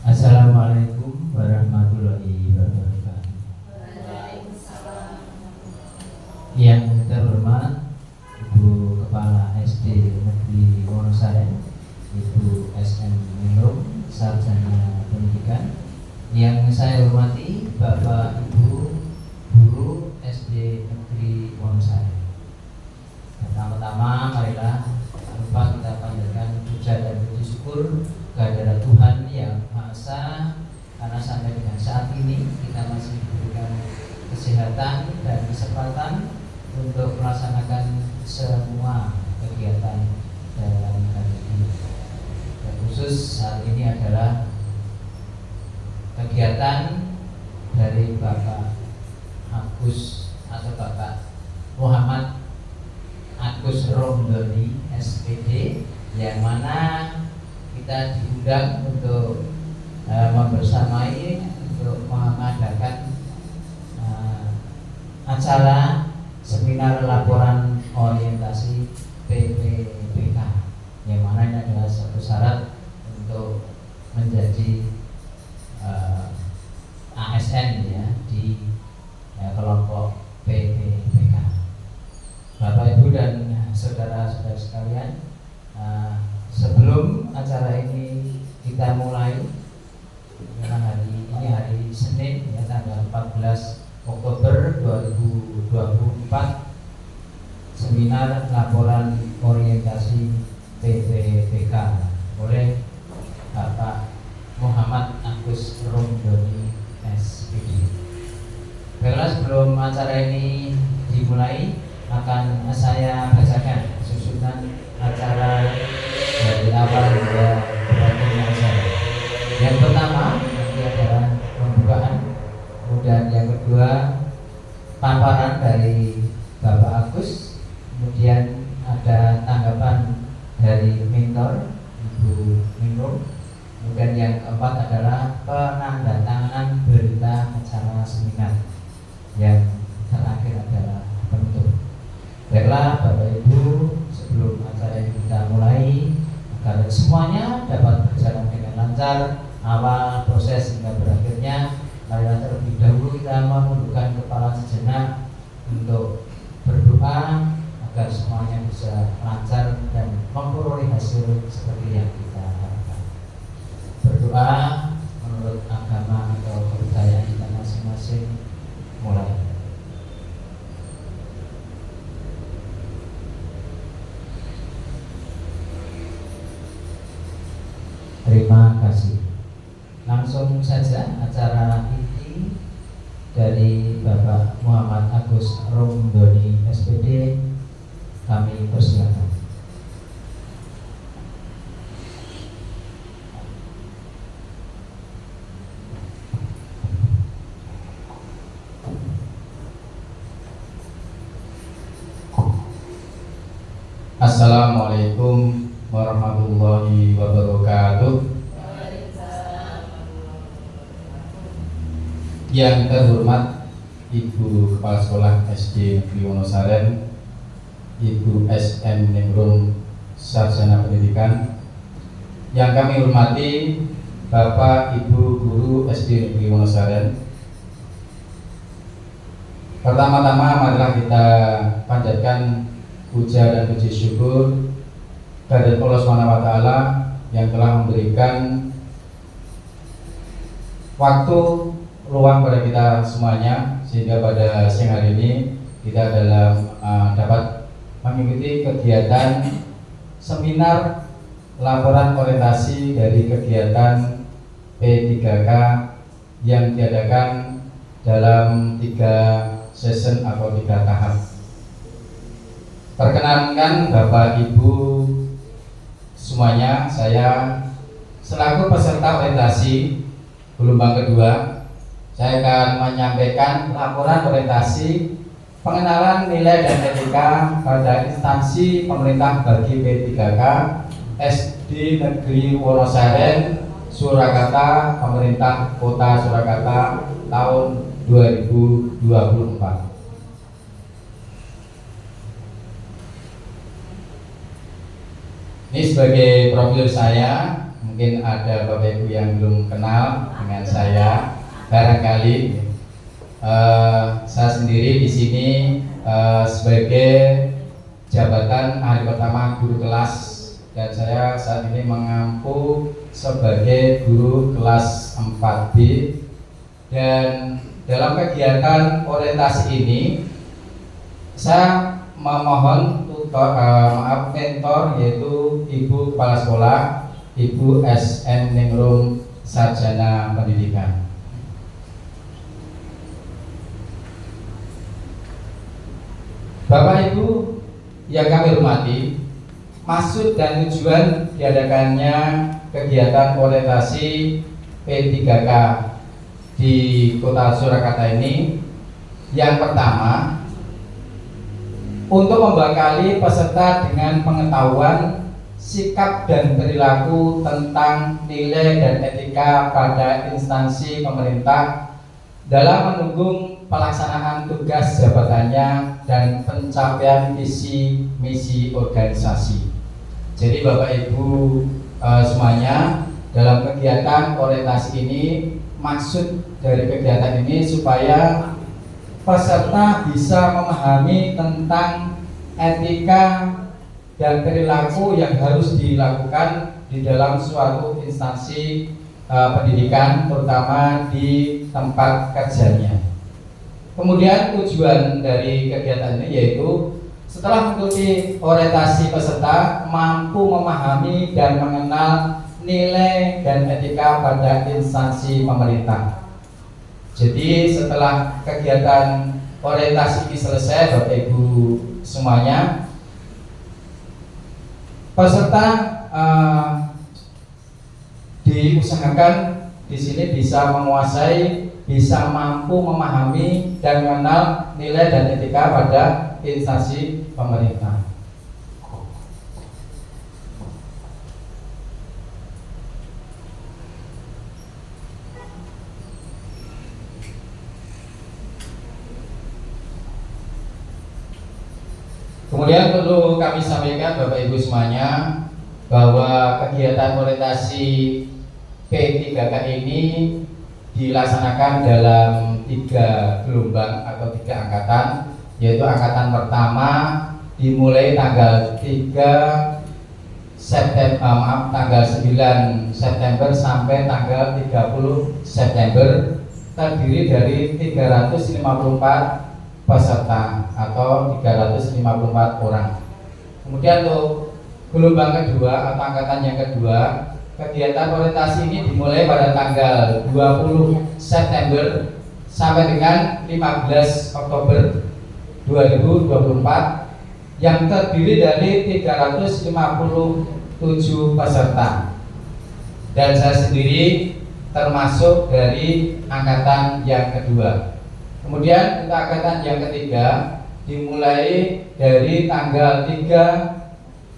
Assalamualaikum warahmatullahi wabarakatuh. Waalaikumsalam. Yang terhormat Ibu Kepala SD Negeri Wonosari, Ibu SM Minrum, Sarjana Pendidikan. Yang saya hormati Bapak Ibu Guru SD Negeri Wonosari. Pertama-tama marilah tak lupa kita panjatkan puja dan puji syukur kehadirat Tuhan yang Maha Esa, karena sampai dengan saat ini kita masih diberikan kesehatan dan kesempatan untuk melaksanakan semua kegiatan dalam hari ini. Dan khusus saat ini adalah kegiatan dari Bapak Agus atau Bapak Muhammad Agus Romdoni SPD, yang mana kita diundang untuk membersamai untuk mengadakan acara seminar laporan orientasi PPPK, yang mana ini adalah satu syarat untuk menjadi ASN ya di kelompok PPPK. Bapak Ibu dan saudara-saudara sekalian, sebelum acara ini kita mulai, karena hari Senin ya, tanggal 14 Oktober 2024, seminar laporan orientasi PPPK oleh Bapak Muhammad Agus Romdoni SPD. Baiklah, sebelum acara ini dimulai akan saya bacakan susunan acara dari awal hingga berakhirnya acara. Yang pertama nanti adalah pembukaan, kemudian yang kedua paparan dari Bapak Agus, kemudian ada tanggapan dari mentor Ibu Minrum, kemudian yang keempat adalah penandatanganan berita acara seminar, yang terakhir adalah penutup. Baiklah Bapak Ibu, sebelum acara ini kita mulai, agar semuanya dapat berjalan dengan lancar awal proses hingga berakhirnya, marilah terlebih dahulu kita menundukkan kepala sejenak untuk berdoa agar semuanya bisa lancar dan memperoleh hasil seperti yang kita harapkan. Berdoa menurut agama atau kepercayaan kita masing-masing. Mulai. Terima kasih. Langsung saja acara inti dari Bapak Muhammad Agus Romdoni SPD kami persilakan. Assalamualaikum warahmatullahi wabarakatuh. Yang terhormat Ibu Kepala Sekolah SD Negeri Wonosari, Ibu SM Minrum, Sarjana Pendidikan. Yang kami hormati Bapak Ibu Guru SD Negeri Wonosari. Pertama-tama marilah kita panjatkan puja dan puji syukur kepada Allah SWT yang telah memberikan waktu luang pada kita semuanya, sehingga pada siang hari ini kita dapat mengikuti kegiatan seminar laporan orientasi dari kegiatan P3K yang diadakan dalam 3 session atau 3 tahap. Perkenankan Bapak Ibu semuanya, saya selaku peserta orientasi gelombang kedua, saya akan menyampaikan laporan orientasi pengenalan nilai dan etika pada instansi pemerintah bagi P3K SD Negeri Wonosari, Surakarta, Pemerintah Kota Surakarta tahun 2024. Ini sebagai profil saya, mungkin ada Bapak Ibu yang belum kenal dengan saya. Barangkali saya sendiri di sini sebagai jabatan hari pertama guru kelas, dan saya saat ini mengampu sebagai guru kelas 4B. Dan dalam kegiatan orientasi ini saya memohon mentor, yaitu Ibu Kepala Sekolah, Ibu SM Ningrum, Sarjana Pendidikan. Bapak Ibu yang kami hormati, maksud dan tujuan diadakannya kegiatan orientasi P3K di Kota Surakarta ini, yang pertama, untuk membekali peserta dengan pengetahuan, sikap dan perilaku tentang nilai dan etika pada instansi pemerintah dalam mendukung pelaksanaan tugas jabatannya dan pencapaian visi misi organisasi. Jadi Bapak Ibu semuanya, dalam kegiatan orientasi ini, maksud dari kegiatan ini supaya peserta bisa memahami tentang etika dan perilaku yang harus dilakukan di dalam suatu instansi pendidikan, terutama di tempat kerjanya. Kemudian tujuan dari kegiatan ini yaitu setelah mengikuti orientasi, peserta mampu memahami dan mengenal nilai dan etika pada instansi pemerintah. Jadi setelah kegiatan orientasi ini selesai, Bapak Ibu semuanya, peserta diusahakan di sini bisa menguasai, bisa mampu memahami dan mengenal nilai dan etika pada instansi pemerintah. Kemudian perlu kami sampaikan Bapak Ibu semuanya bahwa kegiatan orientasi P3K ini dilaksanakan dalam 3 gelombang atau 3 angkatan, yaitu angkatan pertama dimulai tanggal 3 September, tanggal 9 September sampai tanggal 30 September, terdiri dari 354 peserta atau 354 orang. Kemudian untuk gelombang kedua atau angkatan yang kedua, kegiatan orientasi ini dimulai pada tanggal 20 September sampai dengan 15 Oktober 2024, yang terdiri dari 357 peserta. Dan saya sendiri termasuk dari angkatan yang kedua. Kemudian untuk angkatan yang ketiga dimulai dari tanggal 3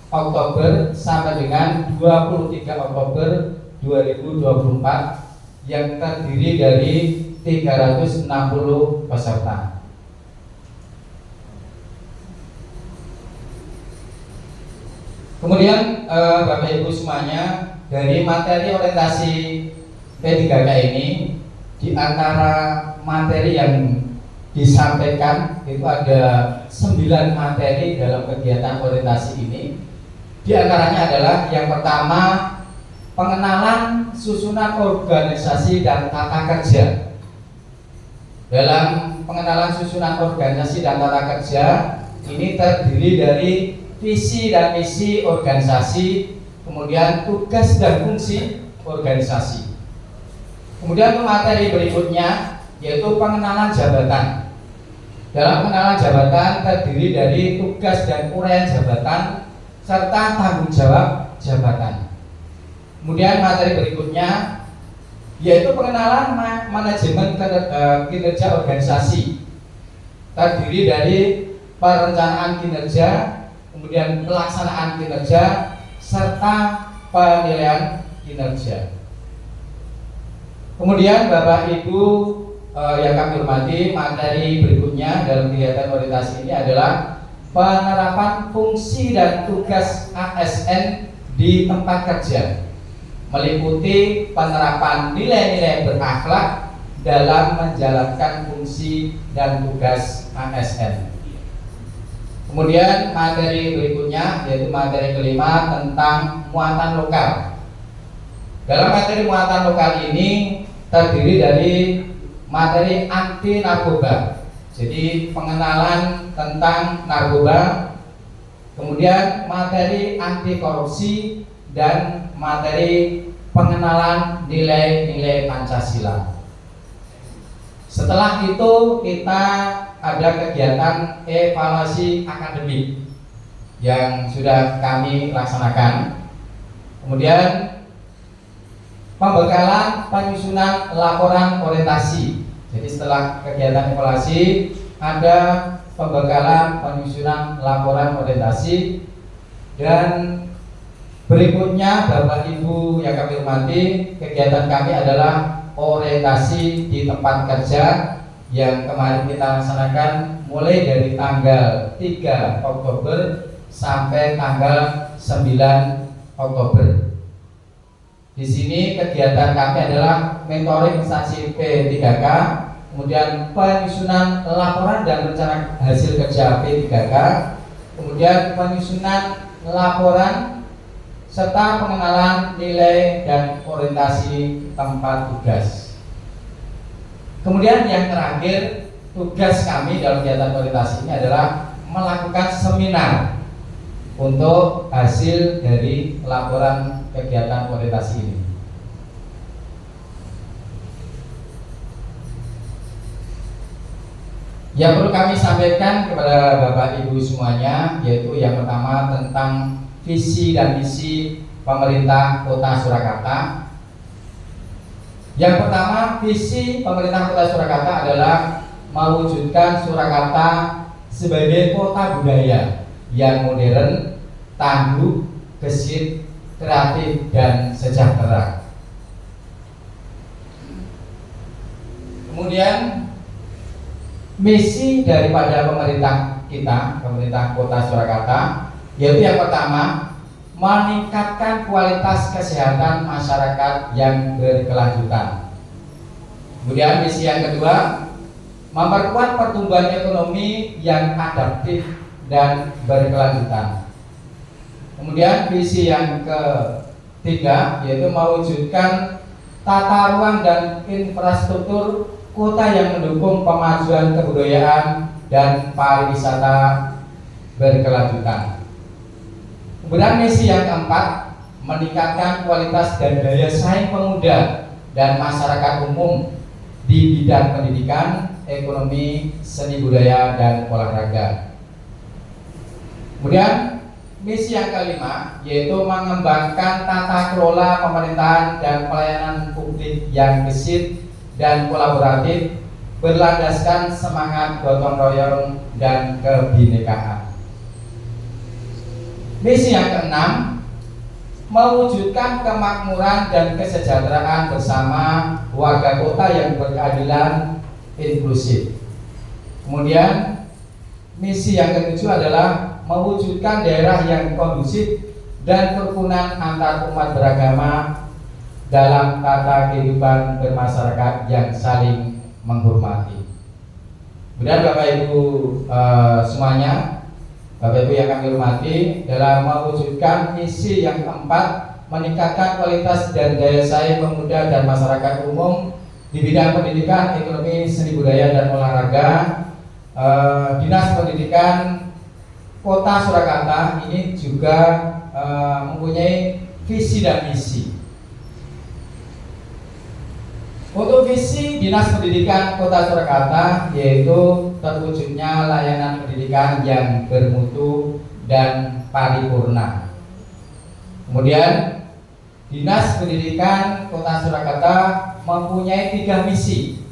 Oktober sampai dengan 23 Oktober 2024, yang terdiri dari 360 peserta. Kemudian Bapak Ibu semuanya, dari materi orientasi P3K ini, di antara materi yang disampaikan itu ada 9 materi dalam kegiatan orientasi ini. Di antaranya adalah yang pertama, pengenalan susunan organisasi dan tata kerja. Dalam pengenalan susunan organisasi dan tata kerja ini terdiri dari visi dan misi organisasi, kemudian tugas dan fungsi organisasi. Kemudian materi berikutnya yaitu pengenalan jabatan. Dalam pengenalan jabatan terdiri dari tugas dan uraian jabatan serta tanggung jawab jabatan. Kemudian materi berikutnya yaitu pengenalan manajemen kinerja organisasi, terdiri dari perencanaan kinerja, kemudian pelaksanaan kinerja serta penilaian kinerja. Kemudian Bapak Ibu yang kami hormati, materi berikutnya dalam kegiatan orientasi ini adalah penerapan fungsi dan tugas ASN di tempat kerja. meliputi penerapan nilai-nilai berakhlak dalam menjalankan fungsi dan tugas ASN. Kemudian materi berikutnya yaitu materi kelima tentang muatan lokal. Dalam materi muatan lokal ini terdiri dari materi anti narkoba, jadi pengenalan tentang narkoba, kemudian materi anti korupsi, dan materi pengenalan nilai-nilai Pancasila. Setelah itu kita ada kegiatan evaluasi akademik yang sudah kami laksanakan. Kemudian pembekalan penyusunan laporan orientasi. Jadi setelah kegiatan evaluasi ada pembekalan penyusunan laporan orientasi, dan berikutnya Bapak Ibu yang kami hormati, kegiatan kami adalah orientasi di tempat kerja yang kemarin kita laksanakan mulai dari tanggal 3 Oktober sampai tanggal 9 Oktober. Di sini kegiatan kami adalah mentoring instansi P3K, kemudian penyusunan laporan dan rencana hasil kerja P3K, kemudian penyusunan laporan serta pengenalan nilai dan orientasi tempat tugas. Kemudian yang terakhir, tugas kami dalam kegiatan orientasi ini adalah melakukan seminar untuk hasil dari laporan kegiatan orientasi ini. Yang perlu kami sampaikan kepada Bapak Ibu semuanya yaitu yang pertama tentang visi dan misi pemerintah Kota Surakarta. Yang pertama, visi pemerintah Kota Surakarta adalah mewujudkan Surakarta sebagai kota budaya yang modern, tangguh, gesit, kreatif, dan sejahtera. Kemudian misi daripada pemerintah kita, pemerintah Kota Surakarta, yaitu yang pertama, meningkatkan kualitas kesehatan masyarakat yang berkelanjutan. Kemudian misi yang kedua, memperkuat pertumbuhan ekonomi yang adaptif dan berkelanjutan. Kemudian visi yang ketiga yaitu mewujudkan tata ruang dan infrastruktur kota yang mendukung pemajuan kebudayaan dan pariwisata berkelanjutan. Kemudian misi yang keempat, meningkatkan kualitas dan daya saing pemuda dan masyarakat umum di bidang pendidikan, ekonomi, seni budaya, dan olahraga. Kemudian misi yang kelima yaitu mengembangkan tata kelola pemerintahan dan pelayanan publik yang gesit dan kolaboratif berlandaskan semangat gotong royong dan kebinekaan. Misi yang keenam, mewujudkan kemakmuran dan kesejahteraan bersama warga kota yang berkeadilan inklusif. Kemudian misi yang ketujuh adalah mewujudkan daerah yang kondusif dan kerukunan antar umat beragama dalam tata kehidupan bermasyarakat yang saling menghormati. Kemudian Bapak Ibu semuanya, Bapak Ibu yang kami hormati, dalam mewujudkan misi yang keempat, meningkatkan kualitas dan daya saing pemuda dan masyarakat umum di bidang pendidikan, ekonomi, seni budaya, dan olahraga, Dinas Pendidikan Kota Surakarta ini juga mempunyai visi dan misi. Untuk visi Dinas Pendidikan Kota Surakarta yaitu terwujudnya layanan pendidikan yang bermutu dan paripurna. Kemudian Dinas Pendidikan Kota Surakarta mempunyai 3 misi,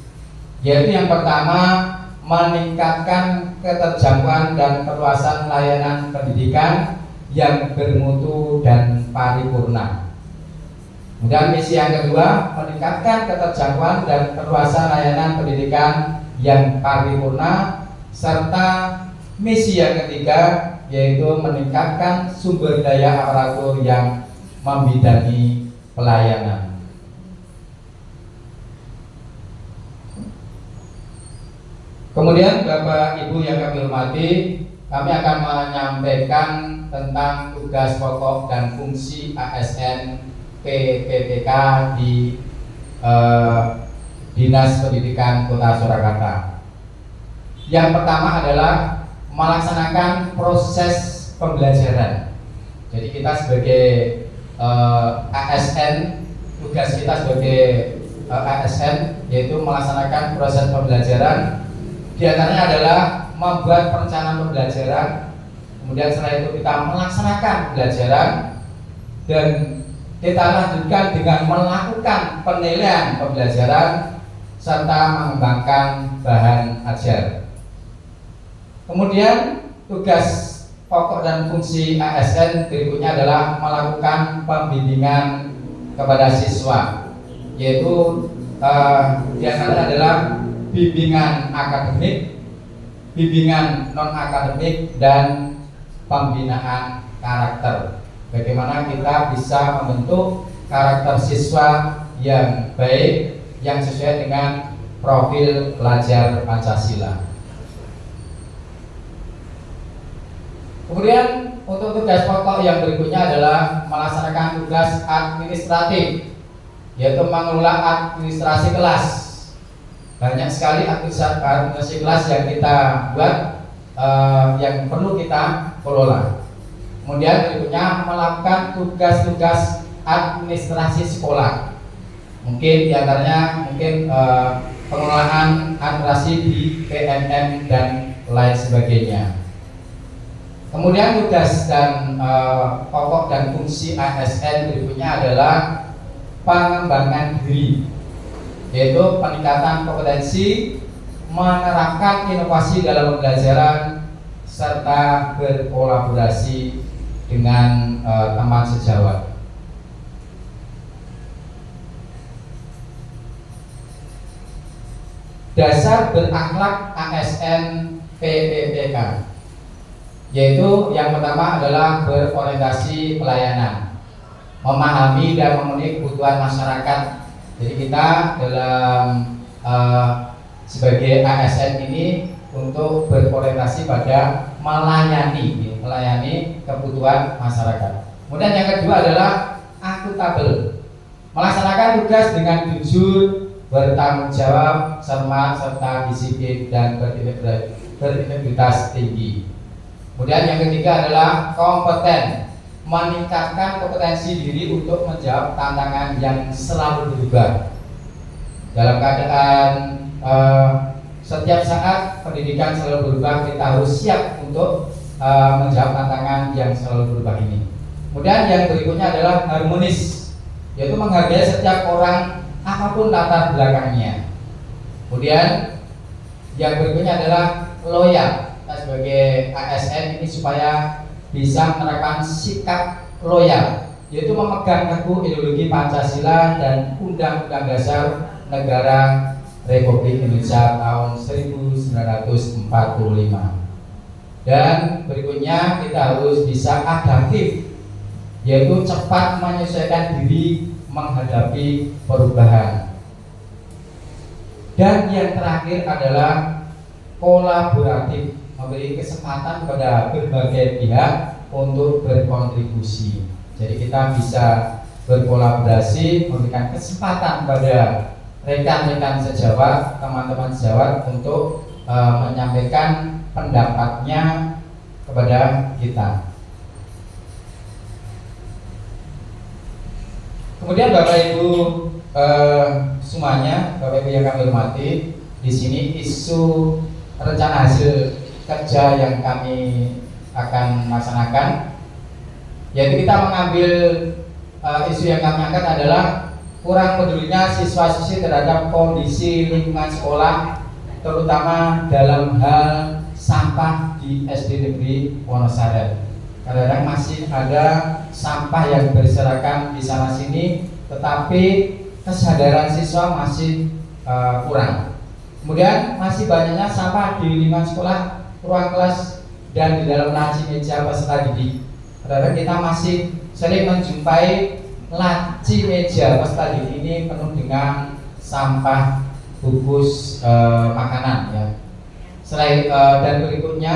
yaitu yang pertama, meningkatkan keterjangkauan dan perluasan layanan pendidikan yang bermutu dan paripurna. Kemudian misi yang kedua, meningkatkan keterjangkauan dan perluasan layanan pendidikan yang paripurna, serta misi yang ketiga yaitu meningkatkan sumber daya aparatur yang membidangi pelayanan. Kemudian Bapak Ibu yang kami hormati, kami akan menyampaikan tentang tugas pokok dan fungsi ASN PPPK di Dinas Pendidikan Kota Surakarta. Yang pertama adalah melaksanakan proses pembelajaran. Jadi kita sebagai ASN, tugas kita sebagai ASN yaitu melaksanakan proses pembelajaran. Di antaranya adalah membuat perencanaan pembelajaran, kemudian setelah itu kita melaksanakan pembelajaran, dan kita lanjutkan dengan melakukan penilaian pembelajaran serta mengembangkan bahan ajar. Kemudian tugas pokok dan fungsi ASN berikutnya adalah melakukan pembimbingan kepada siswa, yaitu di antaranya adalah bimbingan akademik, bimbingan non akademik, dan pembinaan karakter. Bagaimana kita bisa membentuk karakter siswa yang baik, yang sesuai dengan profil pelajar Pancasila. Kemudian untuk tugas pokok yang berikutnya adalah melaksanakan tugas administratif, yaitu mengelola administrasi kelas. Banyak sekali administrasi kelas yang kita buat, yang perlu kita kelola. Kemudian berikutnya melakukan tugas-tugas administrasi sekolah. Mungkin diantaranya pengelolaan administrasi di PNM dan lain sebagainya. Kemudian tugas dan pokok dan fungsi ASN berikutnya adalah pengembangan diri, yaitu peningkatan kompetensi, menerapkan inovasi dalam pembelajaran, serta berkolaborasi dengan teman sejawat. Dasar berakhlak ASN PPPK, yaitu yang pertama adalah berorientasi pelayanan, memahami dan memenuhi kebutuhan masyarakat. Jadi kita dalam sebagai ASN ini untuk berorientasi pada melayani kebutuhan masyarakat. Kemudian yang kedua adalah akuntabel, melaksanakan tugas dengan jujur, bertanggung jawab, serta disiplin dan berintegritas tinggi. Kemudian yang ketiga adalah kompeten, meningkatkan kompetensi diri untuk menjawab tantangan yang selalu berubah. Dalam keadaan setiap saat pendidikan selalu berubah, kita harus siap untuk menjawab tantangan yang selalu berubah ini. Kemudian yang berikutnya adalah harmonis, yaitu menghargai setiap orang apapun latar belakangnya. Kemudian yang berikutnya adalah loyal. Kita sebagai ASN ini supaya bisa menerapkan sikap loyal, yaitu memegang teguh ideologi Pancasila dan Undang-Undang Dasar Negara Republik Indonesia tahun 1945. Dan berikutnya kita harus bisa adaptif, yaitu cepat menyesuaikan diri menghadapi perubahan. Dan yang terakhir adalah kolaboratif, memberi kesempatan kepada berbagai pihak untuk berkontribusi. Jadi kita bisa berkolaborasi, memberikan kesempatan kepada rekan-rekan sejawat, teman-teman sejawat untuk menyampaikan pendapatnya kepada kita. Kemudian Bapak Ibu semuanya, Bapak Ibu yang kami hormati, di sini isu rencana hasil kerja yang kami akan laksanakan, yaitu kita mengambil isu yang kami angkat adalah kurang pedulinya siswa-siswi terhadap kondisi lingkungan sekolah, terutama dalam hal sampah di SD Negeri Wonosari. Kadang-kadang masih ada sampah yang berserakan di sana sini, tetapi kesadaran siswa masih kurang. Kemudian masih banyaknya sampah di lingkungan sekolah, ruang kelas, dan di dalam laci meja peserta didik. Kadang-kadang kita masih sering menjumpai laci meja peserta didik ini penuh dengan sampah bungkus makanan ya. Selain dan berikutnya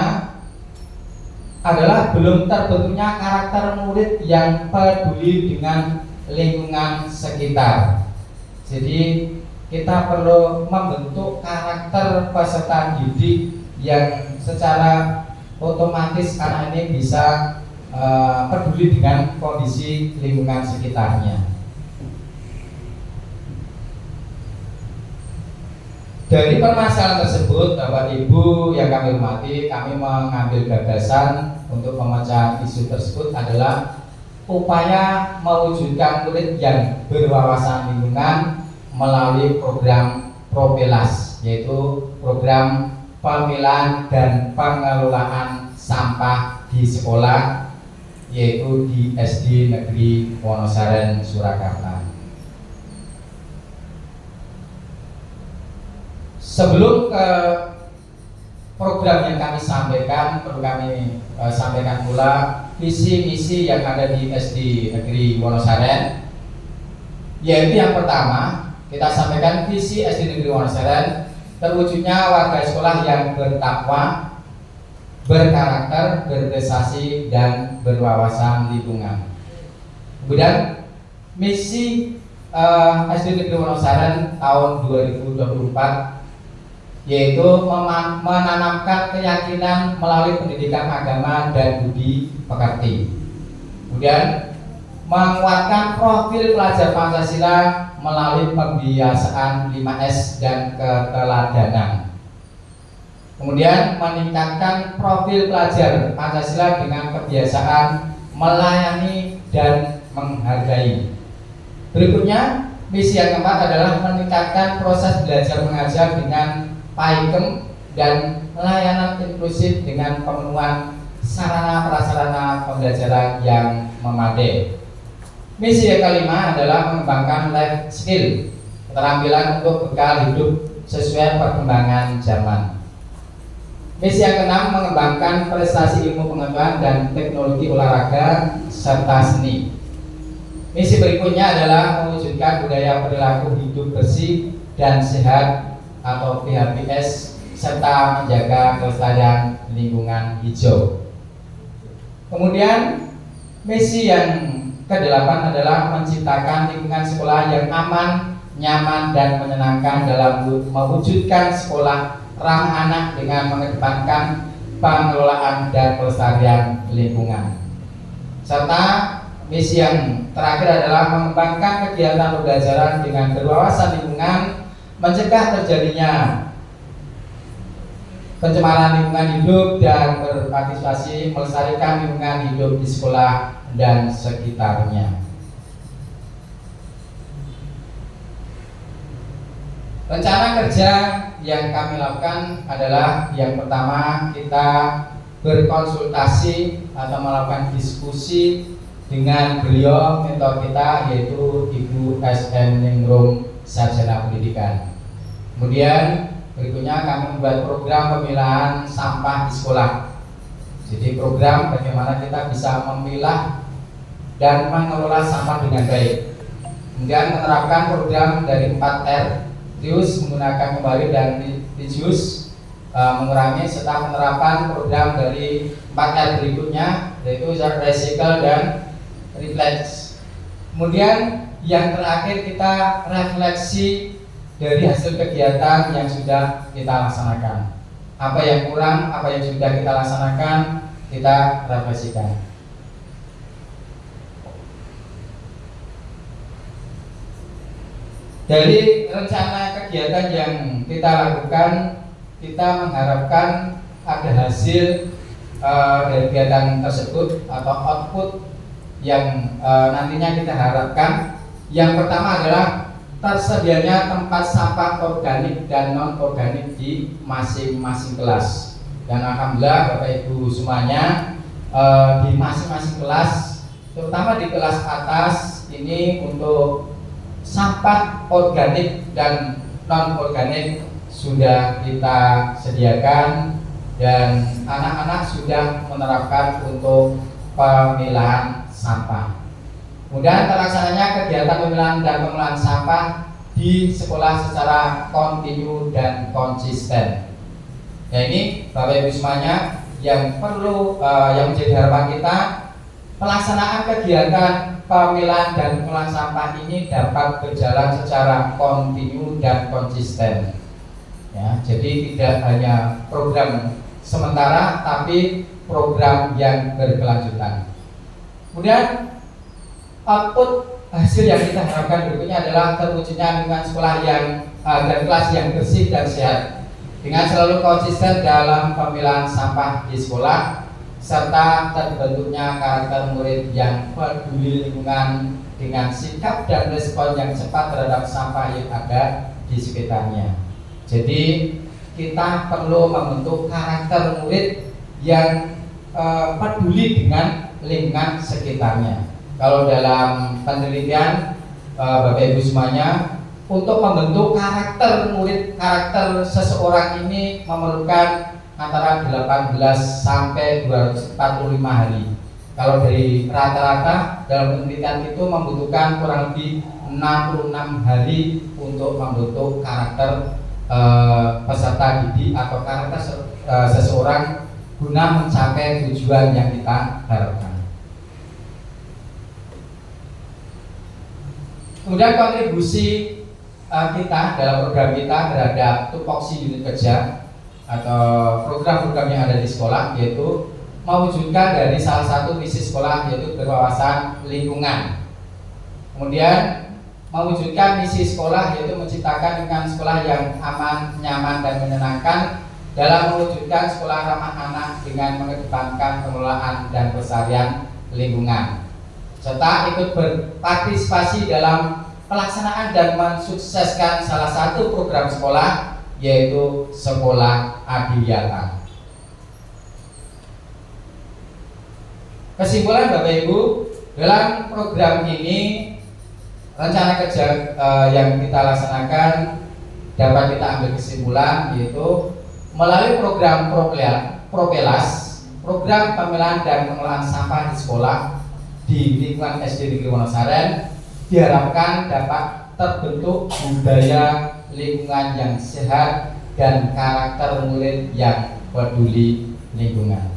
adalah belum terbentuknya karakter murid yang peduli dengan lingkungan sekitar. Jadi kita perlu membentuk karakter peserta didik yang secara otomatis anak ini bisa peduli dengan kondisi lingkungan sekitarnya. Dari permasalahan tersebut, Bapak Ibu yang kami hormati, kami mengambil gagasan untuk pemecahan isu tersebut adalah upaya mewujudkan murid yang berwawasan lingkungan melalui program Propelas, yaitu program pemilahan dan pengelolaan sampah di sekolah, yaitu di SD Negeri Wonosaren, Surakarta. Sebelum ke program yang kami sampaikan, perlu kami sampaikan pula visi misi yang ada di SD Negeri Wonosaren, yaitu yang pertama kita sampaikan visi SD Negeri Wonosaren terwujudnya warga sekolah yang bertakwa, berkarakter, berprestasi, dan berwawasan lingkungan. Kemudian misi SD Negeri Wonosaren tahun 2024 yaitu menanamkan keyakinan melalui pendidikan agama dan budi pekerti. Kemudian menguatkan profil pelajar Pancasila melalui pembiasaan 5S dan keteladanan. Kemudian meningkatkan profil pelajar Pancasila dengan kebiasaan melayani dan menghargai. Berikutnya, misi yang keempat adalah meningkatkan proses belajar mengajar dengan PAIKEM dan layanan inklusif dengan pemenuhan sarana prasarana pembelajaran yang memadai. Misi yang kelima adalah mengembangkan life skill, keterampilan untuk bekal hidup sesuai perkembangan zaman. Misi yang keenam mengembangkan prestasi ilmu pengetahuan dan teknologi olahraga serta seni. Misi berikutnya adalah mewujudkan budaya perilaku hidup bersih dan sehat atau PHBS serta menjaga kelestarian lingkungan hijau. Kemudian misi yang kedelapan adalah menciptakan lingkungan sekolah yang aman, nyaman, dan menyenangkan dalam mewujudkan sekolah ramah anak dengan mengedepankan pengelolaan dan pelestarian lingkungan. Serta misi yang terakhir adalah mengembangkan kegiatan pembelajaran dengan berwawasan lingkungan, mencegah terjadinya pencemaran lingkungan hidup dan berpartisipasi melestarikan lingkungan hidup di sekolah dan sekitarnya. Rencana kerja yang kami lakukan adalah yang pertama, kita berkonsultasi atau melakukan diskusi dengan beliau mentor kita, yaitu Ibu SM Ningrum, Sarjana Pendidikan. Kemudian berikutnya kami membuat program pemilahan sampah di sekolah. Jadi program bagaimana kita bisa memilah dan mengelola sampah dengan baik. Kemudian menerapkan program dari 4R, reuse, menggunakan kembali, dan reduce, mengurangi, serta penerapan program dari 4R berikutnya, yaitu recycle dan reflect. Kemudian yang terakhir, kita refleksi dari hasil kegiatan yang sudah kita laksanakan. Apa yang kurang, apa yang sudah kita laksanakan, kita refleksikan. Dari rencana kegiatan yang kita lakukan, kita mengharapkan ada hasil dari kegiatan tersebut atau output yang nantinya kita harapkan. Yang pertama adalah tersedianya tempat sampah organik dan non organik di masing-masing kelas. Dan alhamdulillah Bapak Ibu semuanya, di masing-masing kelas, terutama di kelas atas ini, untuk sampah organik dan non organik sudah kita sediakan, dan anak-anak sudah menerapkan untuk pemilahan sampah. Kemudian terlaksananya kegiatan pemilahan dan pengelolaan sampah di sekolah secara kontinu dan konsisten. Ya, ini Bapak Ibu semuanya yang perlu yang menjadi harapan kita, pelaksanaan kegiatan pemilahan dan pengelolaan sampah ini dapat berjalan secara kontinu dan konsisten. Ya, jadi tidak hanya program sementara, tapi program yang berkelanjutan. Kemudian output hasil yang kita harapkan berikutnya adalah terwujudnya lingkungan sekolah yang dan kelas yang bersih dan sehat, dengan selalu konsisten dalam pemilahan sampah di sekolah, serta terbentuknya karakter murid yang peduli lingkungan dengan sikap dan respon yang cepat terhadap sampah yang ada di sekitarnya. Jadi kita perlu membentuk karakter murid yang peduli dengan lingkungan sekitarnya. Kalau dalam penelitian Bapak Ibu semuanya, untuk membentuk karakter murid, karakter seseorang ini memerlukan antara 18 sampai 245 hari. Kalau dari rata-rata dalam penelitian itu membutuhkan kurang lebih 66 hari untuk membentuk karakter peserta didik atau karakter seseorang guna mencapai tujuan yang kita harapkan. Kemudian kontribusi kita dalam program kita terhadap tupoksi unit kerja atau program-program yang ada di sekolah, yaitu mewujudkan dari salah satu misi sekolah, yaitu berwawasan lingkungan. Kemudian mewujudkan misi sekolah, yaitu menciptakan lingkungan sekolah yang aman, nyaman, dan menyenangkan dalam mewujudkan sekolah ramah anak dengan mengedepankan pengelolaan dan pelestarian lingkungan, serta ikut berpartisipasi dalam pelaksanaan dan mensukseskan salah satu program sekolah, yaitu Sekolah Adiwiyata. Kesimpulan Bapak Ibu, dalam program ini rencana kerja yang kita laksanakan dapat kita ambil kesimpulan, yaitu melalui program Propelas, program pemilahan dan pengelolaan sampah di sekolah di lingkungan SD Negeri Wonosaren, diharapkan dapat terbentuk budaya lingkungan yang sehat dan karakter murid yang peduli lingkungan.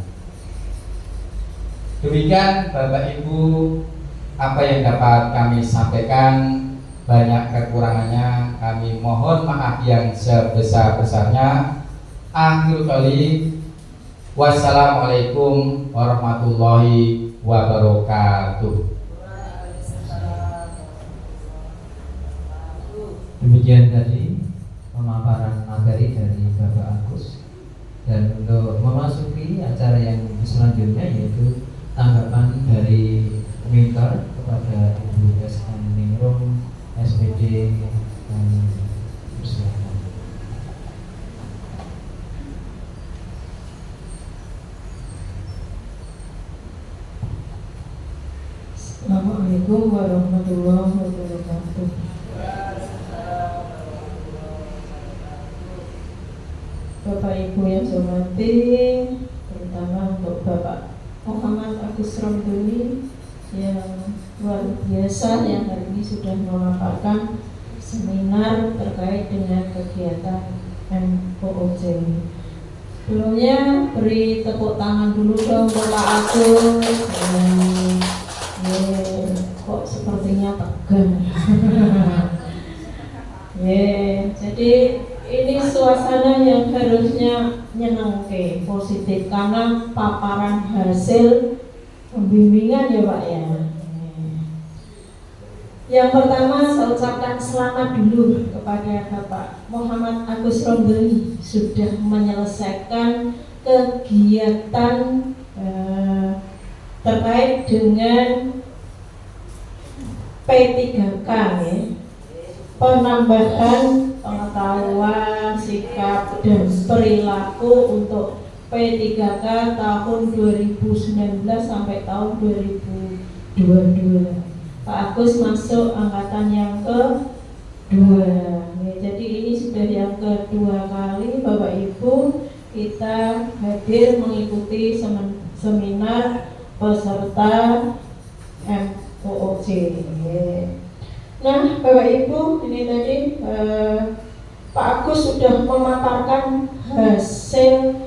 Demikian Bapak Ibu apa yang dapat kami sampaikan. Banyak kekurangannya kami mohon maaf yang sebesar-besarnya. Akhirul kali, wassalamualaikum warahmatullahi wabarakatuh. Demikian tadi pemaparan materi dari Bapak Agus. Dan untuk memasuki acara yang selanjutnya, yaitu tanggapan dari mentor kepada Ibu S.M. Ningrum, SPD, dan persilakan. Assalamualaikum warahmatullahi wabarakatuh. Bapak Ibu yang saya hormati, terutama untuk Bapak Muhammad Agus Romdoni yang luar biasa, yang hari ini sudah memaparkan seminar terkait dengan kegiatan MOOC. Sebelumnya beri tepuk tangan dulu dong Bapak Agus. Kok sepertinya tegang. Jadi ini suasana yang harusnya nyenengke, positif, karena paparan hasil pembimbingan ya Pak ya. Yang pertama saya ucapkan selamat dulu kepada Bapak Muhammad Agus Romdoni sudah menyelesaikan kegiatan terkait dengan P3K ya. Penambahan pengetahuan, sikap, dan perilaku untuk P3K tahun 2019 sampai tahun 2022. Pak Agus masuk angkatan yang kedua. Jadi ini sudah yang kedua kali Bapak Ibu kita hadir mengikuti seminar peserta MOOC. ini tadi Pak Agus sudah memaparkan hasil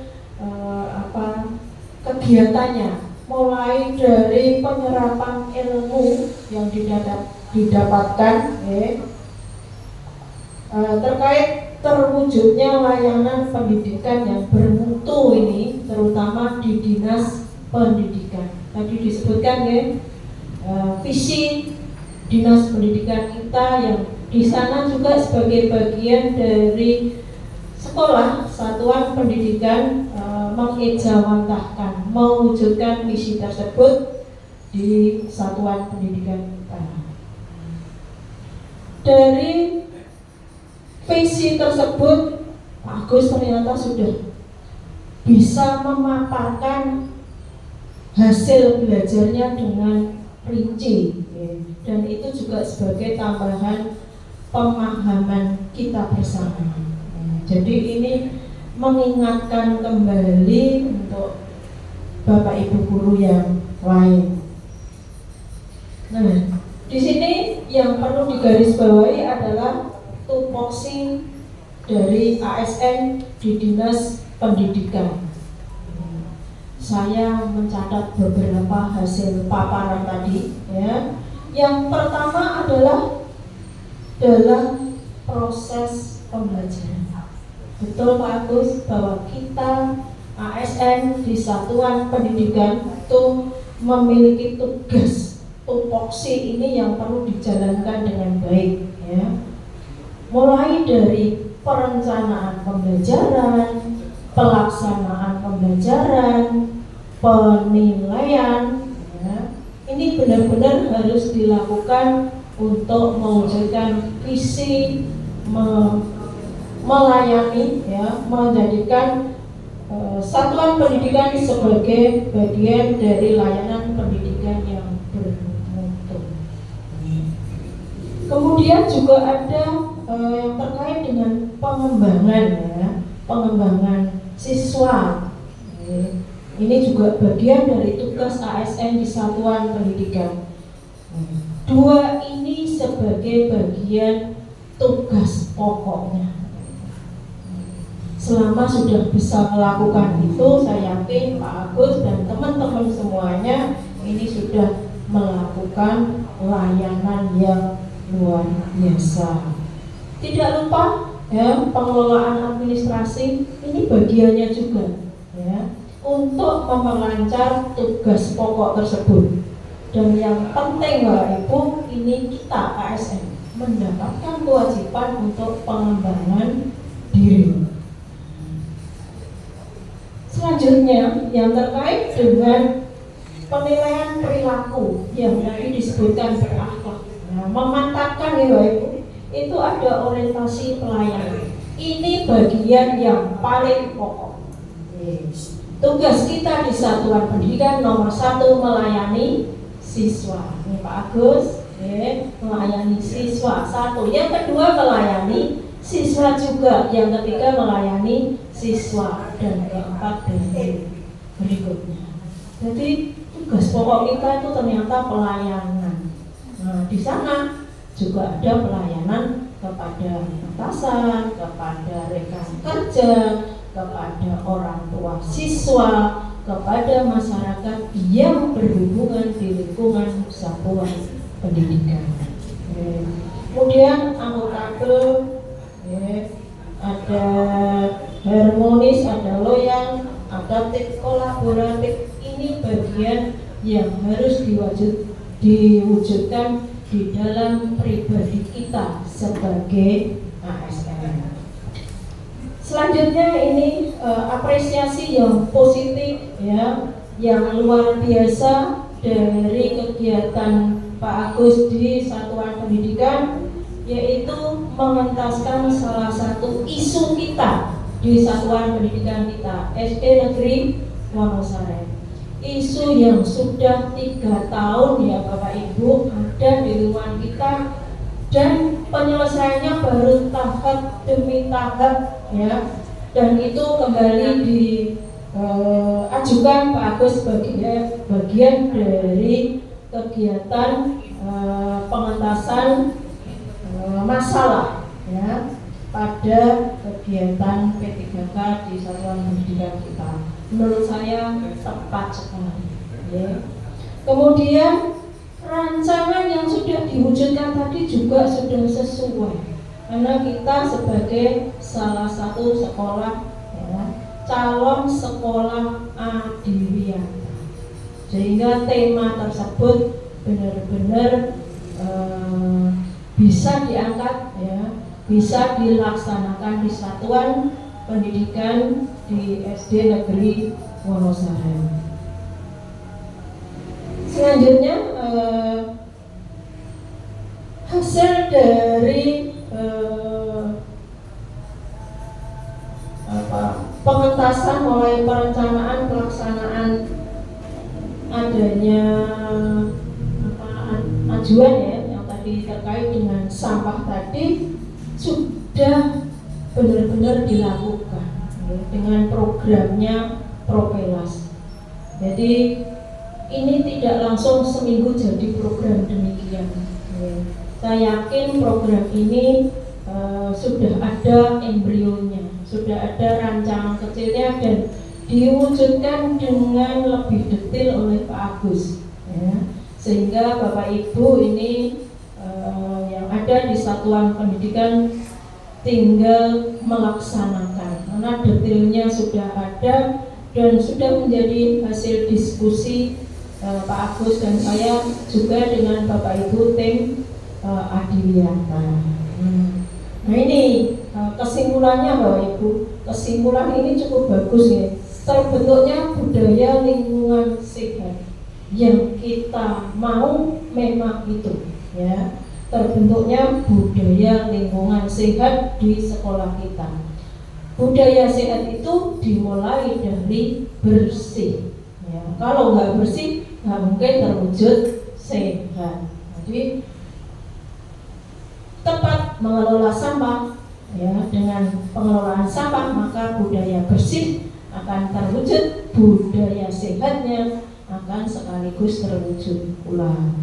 kegiatannya, mulai dari penyerapan ilmu yang didapatkan terkait terwujudnya layanan pendidikan yang bermutu ini, terutama di dinas pendidikan. Tadi disebutkan visi dinas pendidikan kita yang di sana juga sebagai bagian dari sekolah satuan pendidikan mengejawantahkan, mewujudkan visi tersebut di satuan pendidikan kita. Dari visi tersebut, Pak Agus ternyata sudah bisa memaparkan hasil belajarnya dengan rinci, dan itu juga sebagai tambahan pemahaman kita bersama. Jadi ini mengingatkan kembali untuk Bapak Ibu guru yang lain. Nah, di sini yang perlu digarisbawahi adalah tupoksi dari ASN di dinas pendidikan. Saya mencatat beberapa hasil paparan tadi, Yang pertama adalah dalam proses pembelajaran. Betul Pak Agus bahwa kita ASN di satuan pendidikan itu memiliki tugas tupoksi ini yang perlu dijalankan dengan baik, mulai dari perencanaan pembelajaran, pelaksanaan pembelajaran, penilaian, ini benar-benar harus dilakukan untuk mewujudkan visi melayani, menjadikan satuan pendidikan sebagai bagian dari layanan pendidikan yang bermutu. Kemudian juga ada yang terkait dengan pengembangan siswa. Ini juga bagian dari tugas ASN di satuan pendidikan. Dua ini sebagai bagian tugas pokoknya. Selama sudah bisa melakukan itu, saya yakin Pak Agus dan teman-teman semuanya ini sudah melakukan layanan yang luar biasa. Tidak lupa pengelolaan administrasi ini bagiannya juga, untuk memperlancar tugas pokok tersebut. Dan yang penting Bapak Ibu, ini kita ASN mendapatkan kewajiban untuk pengembangan diri. Selanjutnya yang terkait dengan penilaian perilaku yang tadi disebutkan berakhlak, memantapkan Bapak Ibu, itu ada orientasi pelayanan. Ini bagian yang paling pokok. Tugas kita di satuan pendidikan nomor 1 melayani siswa. Ini Pak Agus, melayani siswa 1. Yang kedua melayani siswa juga. Yang ketiga melayani siswa, dan keempat dan berikutnya. Jadi tugas pokok kita itu ternyata pelayanan. Nah, di sana juga ada pelayanan kepada atasan, kepada rekan kerja, kepada orang tua siswa, kepada masyarakat yang berhubungan di lingkungan satuan pendidikan. Kemudian akuntabel, ada harmonis, ada loyal, adaptif, kolaboratif. Ini bagian yang harus diwujudkan di dalam pribadi kita sebagai ASN. Selanjutnya ini apresiasi yang positif, yang luar biasa dari kegiatan Pak Agus di satuan pendidikan, yaitu mengentaskan salah satu isu kita di satuan pendidikan kita, SD Negeri Wonosari. Isu yang sudah 3 tahun Bapak Ibu ada di lingkungan kita, dan penyelesaiannya baru tahap demi tahap, dan itu kembali diajukan Pak Agus sebagai bagian dari kegiatan pengentasan masalah ya pada kegiatan P3K di satuan pendidikan kita. Menurut saya tepat sekali. Ya. Kemudian rancangan yang sudah diwujudkan tadi juga sudah sesuai, karena kita sebagai salah satu sekolah ya, calon sekolah adiwiyata, sehingga tema tersebut benar-benar bisa diangkat ya, bisa dilaksanakan di satuan pendidikan di SD Negeri Wonosari. Selanjutnya hasil dari pengentasan mulai perencanaan pelaksanaan adanya ajuan ya yang tadi terkait dengan sampah tadi sudah benar-benar dilakukan ya, dengan programnya Propelas. Jadi ini tidak langsung seminggu jadi program demikian. Ya. Saya yakin program ini sudah ada embrionya, sudah ada rancangan kecilnya dan diwujudkan dengan lebih detail oleh Pak Agus. Ya. Sehingga Bapak Ibu ini yang ada di satuan pendidikan tinggal melaksanakan, karena detailnya sudah ada dan sudah menjadi hasil diskusi Pak Agus dan saya juga dengan Bapak Ibu tim adiwiyata. Nah ini kesimpulannya Bapak Ibu, kesimpulan ini cukup bagus ya. Terbentuknya budaya lingkungan sehat yang kita mau memang itu ya. Terbentuknya budaya lingkungan sehat di sekolah kita. Budaya sehat itu dimulai dari bersih. Ya, kalau nggak bersih nggak mungkin terwujud sehat. Jadi tepat mengelola sampah ya, dengan pengelolaan sampah maka budaya bersih akan terwujud, budaya sehatnya akan sekaligus terwujud pula.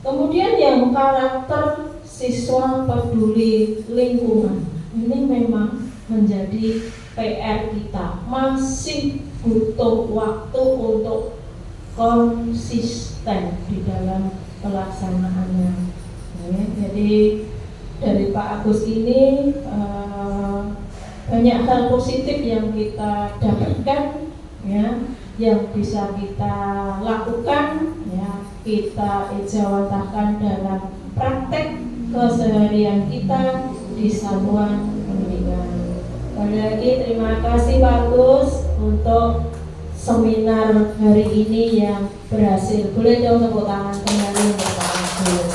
Kemudian yang karakter siswa peduli lingkungan ini memang menjadi PR kita, masih butuh waktu untuk konsisten di dalam pelaksanaannya. Ya, jadi dari Pak Agus ini banyak hal positif yang kita dapatkan, ya, yang bisa kita lakukan, ya, kita ijawantahkan dalam praktek keseharian kita di satuan pendidikan. Sekali lagi terima kasih Pak Agus untuk seminar hari ini yang berhasil. Boleh dong tepuk tangan kembali untuk Pak Agus.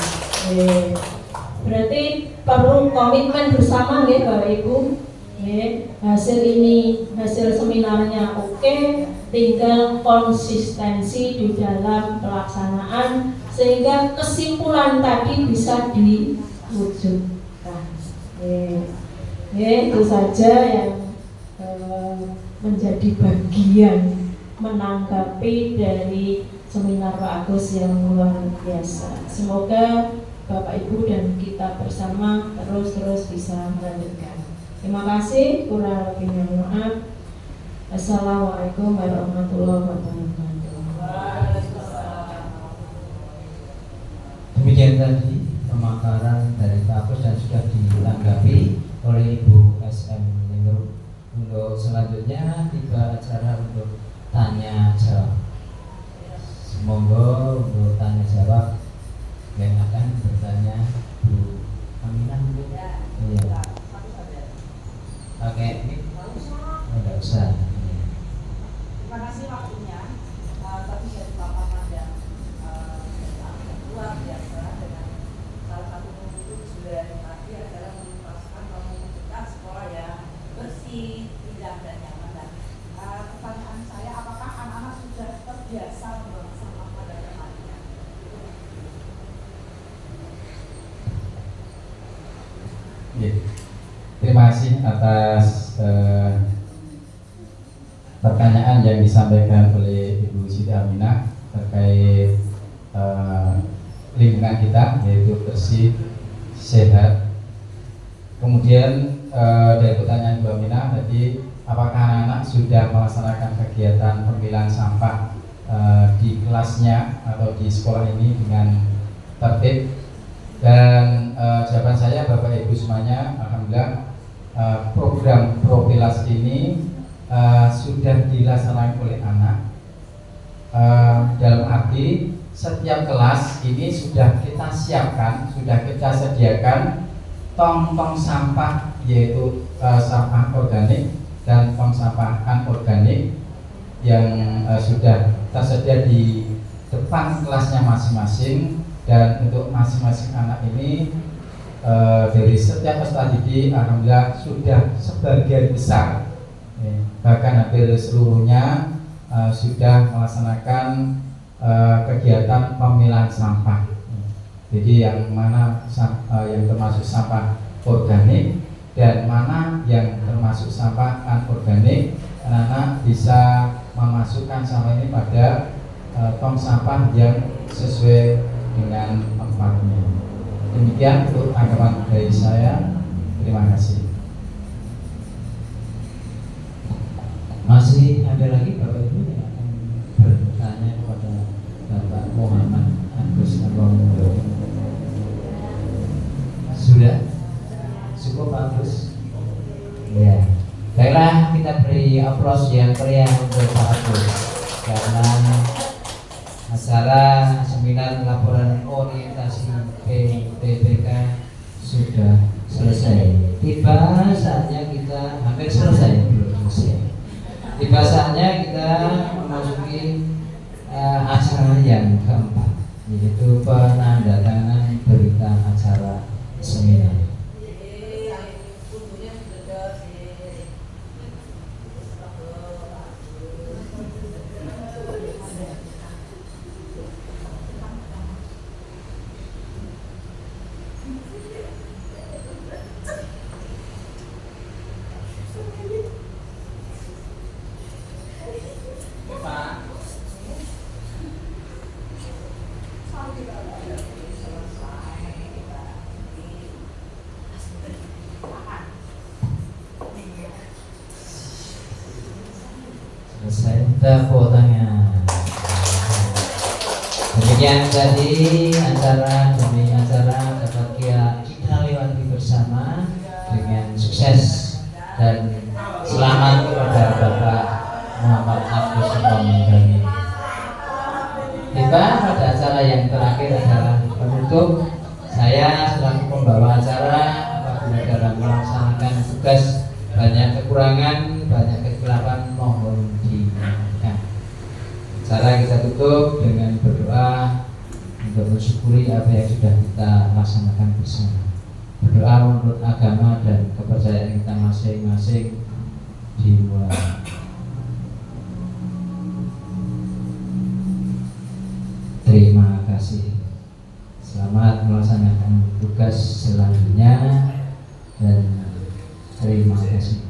Berarti perlu komitmen bersama ya Bapak Ibu. Hasil ini, hasil seminarnya oke, tinggal konsistensi di dalam pelaksanaan sehingga kesimpulan tadi bisa diwujudkan. Itu saja yang menjadi bagian menanggapi dari seminar Pak Agus yang luar biasa. Semoga Bapak Ibu dan kita bersama terus bisa melanjutkan. Terima kasih, kurang lebihnya maaf. Assalamualaikum warahmatullahi wabarakatuh. Demikian tadi pemaparan dari Pak Agus dan sudah ditanggapi oleh Ibu SM Ningrum. Untuk selanjutnya tiba acara untuk tanya jawab. Semoga untuk tanya jawab yang akan bertanya Bu Aminah. Iya. Oke, tidak usah. Terima kasih waktunya. Tadi dari paparan yang luar biasa dengan salah satu itu sudah tadi adalah menuntaskan mewujudkan sekolah yang bersih, indah dan nyaman. Dan pertanyaan saya, apakah anak-anak sudah terbiasa membuang sampah pada tempatnya? Terima kasih atas pertanyaan yang disampaikan oleh Ibu Siti Aminah terkait lingkungan kita, yaitu bersih, sehat, Kemudian dari pertanyaan Mbak Mina tadi, apakah anak-anak sudah melaksanakan kegiatan pemilahan sampah di kelasnya atau di sekolah ini dengan tertib? Dan jawaban saya Bapak Ibu semuanya, alhamdulillah program Propilas ini sudah dilaksanakan oleh anak. Dalam arti setiap kelas ini sudah kita siapkan, sudah kita sediakan tong-tong sampah, yaitu sampah organik dan tong sampah anorganik yang sudah tersedia di depan kelasnya masing-masing. Dan untuk masing-masing anak ini dari setiap peserta didik alhamdulillah sudah sebagian besar, bahkan hampir seluruhnya sudah melaksanakan kegiatan pemilahan sampah. Jadi yang mana yang termasuk sampah organik dan mana yang termasuk sampah anorganik, anak-anak bisa memasukkan sampah ini pada tong sampah yang sesuai dengan tempatnya. Demikian untuk tanggapan dari saya. Terima kasih. Masih ada lagi Bapak Ibu yang akan bertanya kepada Bapak Muhammad Agus Nurul? Sudah? Cukup Pak Agus? Ya. Baiklah, kita beri aplaus yang meriah untuk Pak Agus karena acara seminar laporan orientasi PPPK sudah selesai. Tiba saatnya kita hampir selesai, belum selesai. Tiba saatnya kita memasuki acara yang keempat, yaitu penandatangan berita acara seminar. Selesai, tepuk tangan. Demikian tadi acara demi acara dapat kita lewati bersama dengan sukses dan selamat kepada Bapak Muhammad Agus Nurul. Tiba pada acara yang terakhir adalah penutup. Saya selaku pembawa acara, apabila dalam melaksanakan tugas banyak kekurangan, banyak kekeliruan, mohon dimaafkan. Acara kita tutup dengan berdoa untuk mensyukuri apa yang sudah kita laksanakan bersama. Berdoa menurut agama dan kepercayaan kita masing-masing dimulai. Terima kasih. Selamat melaksanakan tugas selanjutnya dan terima kasih.